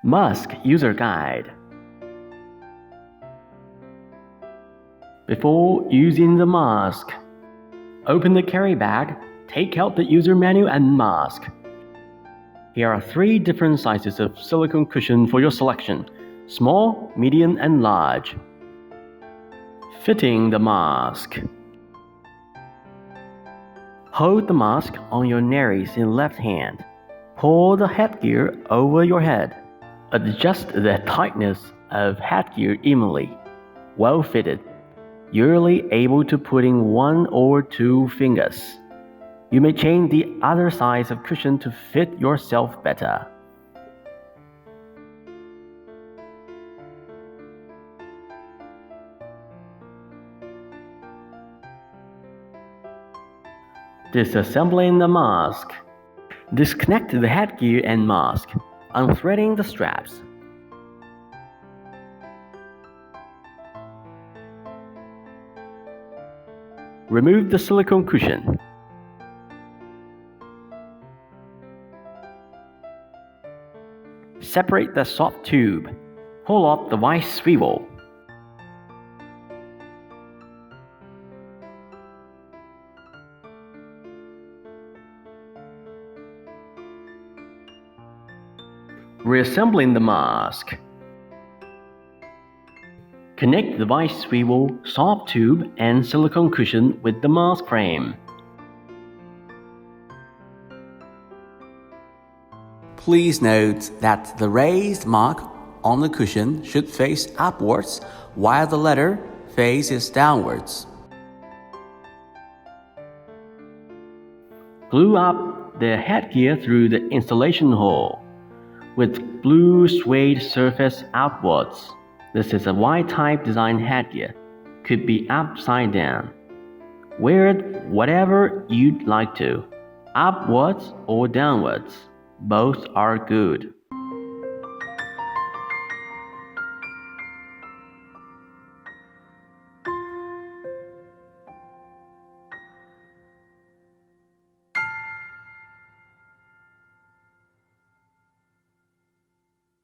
Mask User Guide. Before using the mask, open the carry bag, take out the user manual and mask. Here are 3 different sizes of silicone cushion for your selection: small, medium, and large. Fitting the mask. Hold the mask on your nares in left hand. Pull the headgear over your head. Adjust the tightness of headgear evenly. Well fitted. Usually able to put in 1 or 2 fingers. You may change the other size of cushion to fit yourself better. Disassembling the mask. Disconnect the headgear and mask, unthreading the straps. Remove the silicone cushion. Separate the soft tube. Pull off the white swivel. Reassembling the mask. Connect the white swivel, soft tube, and silicone cushion with the mask frame. Please note that the raised mark on the cushion should face upwards while the letter faces downwards. Glue up the headgear through the installation hole with blue suede surface outwards. This is a Y-type design headgear. Could be upside down. Wear it whatever you'd like to, upwards or downwards. Both are good.